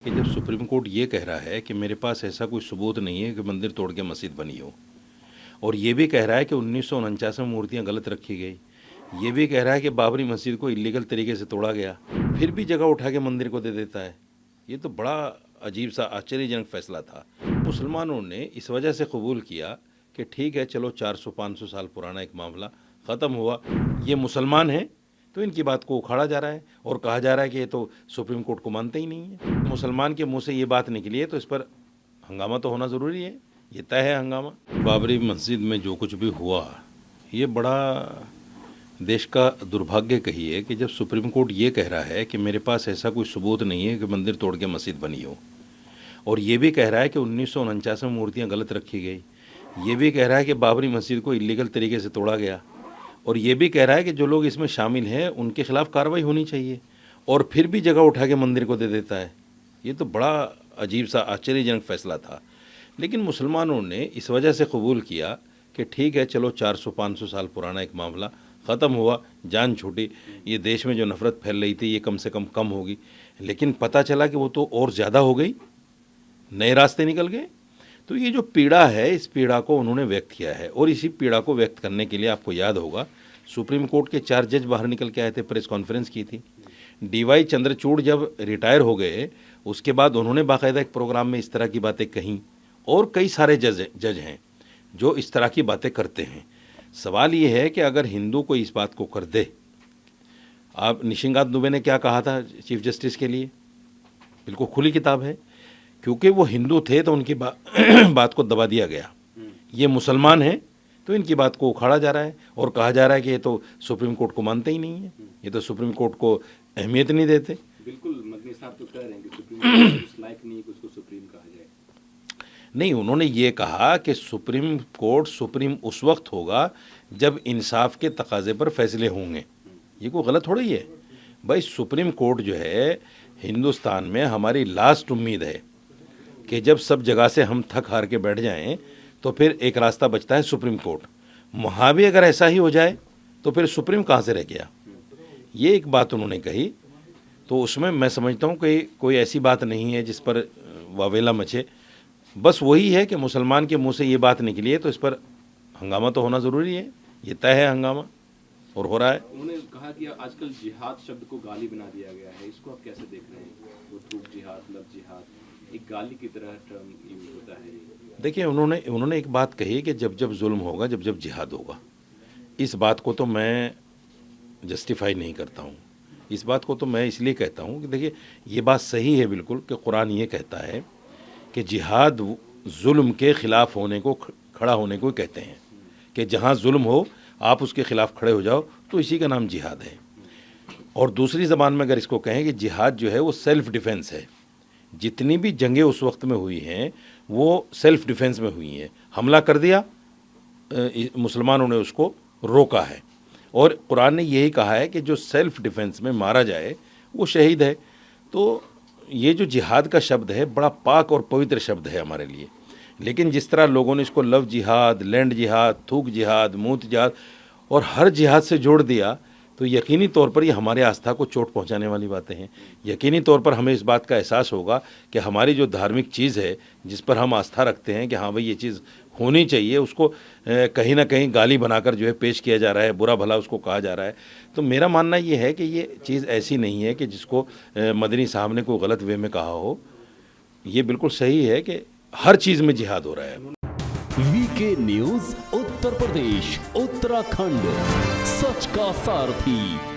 कि जब supreme court ये कह रहा है कि मेरे पास ऐसा कोई सबूत नहीं है कि मंदिर तोड़ के मस्जिद बनी हो, और ये भी कह रहा है कि 1949 में मूर्तियां गलत रखी गई, ये भी कह रहा है कि बाबरी मस्जिद को इलीगल तरीके से तोड़ा गया, फिर भी जगह उठा के मंदिर को दे देता है। ये तो बड़ा अजीब सा आश्चर्यजनक फैसला था। मुसलमानों ने इस वजह से कबूल किया कि ठीक है, चलो 400-500 साल पुराना एक मामला ख़त्म हुआ, ये मुसलमान हैं तो इनकी बात को उखाड़ा जा रहा है और कहा जा रहा है कि ये तो सुप्रीम कोर्ट को मानते ही नहीं है। मुसलमान के मुंह से ये बात निकली है तो इस पर हंगामा तो होना ज़रूरी है, ये तय है हंगामा। बाबरी मस्जिद में जो कुछ भी हुआ, ये बड़ा देश का दुर्भाग्य कहिए कि जब सुप्रीम कोर्ट ये कह रहा है कि मेरे पास ऐसा कोई सबूत नहीं है कि मंदिर तोड़ के मस्जिद बनी हो, और ये भी कह रहा है कि 1949 में मूर्तियाँ गलत रखी गई, ये भी कह रहा है कि बाबरी मस्जिद को इलीगल तरीके से तोड़ा गया, और ये भी कह रहा है कि जो लोग इसमें शामिल हैं उनके खिलाफ कार्रवाई होनी चाहिए, और फिर भी जगह उठा के मंदिर को दे देता है। ये तो बड़ा अजीब सा आश्चर्यजनक फैसला था। लेकिन मुसलमानों ने इस वजह से कबूल किया कि ठीक है, चलो 400-500 साल पुराना एक मामला ख़त्म हुआ, जान छूटी, ये देश में जो नफ़रत फैल रही थी ये कम से कम होगी। लेकिन पता चला कि वो तो और ज़्यादा हो गई, नए रास्ते निकल गए। तो ये जो पीड़ा है, इस पीड़ा को उन्होंने व्यक्त किया है, और इसी पीड़ा को व्यक्त करने के लिए आपको याद होगा सुप्रीम कोर्ट के 4 जज बाहर निकल के आए थे, प्रेस कॉन्फ्रेंस की थी। DY चंद्रचूड़ जब रिटायर हो गए उसके बाद उन्होंने बाकायदा एक प्रोग्राम में इस तरह की बातें कहीं, और कई सारे जज हैं जो इस तरह की बातें करते हैं। सवाल ये है कि अगर हिंदू को इस बात को कर दे, आप निशिकांत दुबे ने क्या कहा था चीफ जस्टिस के लिए, बिल्कुल खुली किताब है, क्योंकि वो हिंदू थे तो उनकी बात को दबा दिया गया। ये मुसलमान हैं तो इनकी बात को उखाड़ा जा रहा है और कहा जा रहा है कि ये तो सुप्रीम कोर्ट को मानते ही नहीं है, ये तो सुप्रीम कोर्ट को अहमियत नहीं देते। बिल्कुल, मदनी साहब तो कह रहे हैं कि सुप्रीम कोर्ट उस लायक नहीं कि उसको सुप्रीम कहा जाए। नहीं, उन्होंने ये कहा कि सुप्रीम कोर्ट सुप्रीम उस वक्त होगा जब इंसाफ के तकाजे पर फैसले होंगे। ये कोई गलत थोड़ी है भाई। सुप्रीम कोर्ट जो है हिंदुस्तान में हमारी लास्ट उम्मीद है कि जब सब जगह से हम थक हार के बैठ जाएं तो फिर एक रास्ता बचता है सुप्रीम कोर्ट। वहाँ भी अगर ऐसा ही हो जाए तो फिर सुप्रीम कहाँ से रह गया। ये एक बात उन्होंने कही, तो उसमें मैं समझता हूँ कि कोई ऐसी बात नहीं है जिस पर वावेला मचे। बस वही है कि मुसलमान के मुंह से ये बात निकली है तो इस पर हंगामा तो होना ज़रूरी है, ये तय है हंगामा, और हो रहा है। उन्होंने कहा कि आजकल जिहाद शब्द को गाली बना दिया गया है, इसको आप कैसे देख रहे हैं? वो थूक जिहाद, लव जिहाद एक गाली की तरह टर्म यूज होता है। देखिए, उन्होंने एक बात कही कि जब जब जुल्म होगा, जब जब जिहाद होगा। इस बात को तो मैं जस्टिफाई नहीं करता हूँ। इस बात को तो मैं इसलिए कहता हूँ कि देखिए, ये बात सही है बिल्कुल कि कुरान ये कहता है कि जिहाद जुल्म के ख़िलाफ़ होने को, खड़ा होने को कहते हैं, कि जहाँ जुल्म हो आप उसके ख़िलाफ़ खड़े हो जाओ, तो इसी का नाम जिहाद है। और दूसरी ज़बान में अगर इसको कहें कि जिहाद जो है वो सेल्फ़ डिफेंस है। जितनी भी जंगें उस वक्त में हुई हैं वो सेल्फ़ डिफेंस में हुई हैं। हमला कर दिया, मुसलमानों ने उसको रोका है, और कुरान ने यही कहा है कि जो सेल्फ़ डिफेंस में मारा जाए वो शहीद है। तो ये जो जिहाद का शब्द है बड़ा पाक और पवित्र शब्द है हमारे लिए। लेकिन जिस तरह लोगों ने इसको लव जिहाद, लैंड जिहाद, थूक जिहाद, मूत जिहाद और हर जिहाद से जोड़ दिया, तो यकीनी तौर पर ये हमारे आस्था को चोट पहुंचाने वाली बातें हैं। यकीनी तौर पर हमें इस बात का एहसास होगा कि हमारी जो धार्मिक चीज़ है, जिस पर हम आस्था रखते हैं कि हाँ भाई ये चीज़ होनी चाहिए, उसको कहीं ना कहीं गाली बनाकर जो है पेश किया जा रहा है, बुरा भला उसको कहा जा रहा है। तो मेरा मानना ये है कि ये चीज़ ऐसी नहीं है कि जिसको मदनी साहब ने कोई गलत वे में कहा हो। ये बिल्कुल सही है कि हर चीज़ में जिहाद हो रहा है। वीके न्यूज उत्तर प्रदेश उत्तराखंड, सच का सारथी।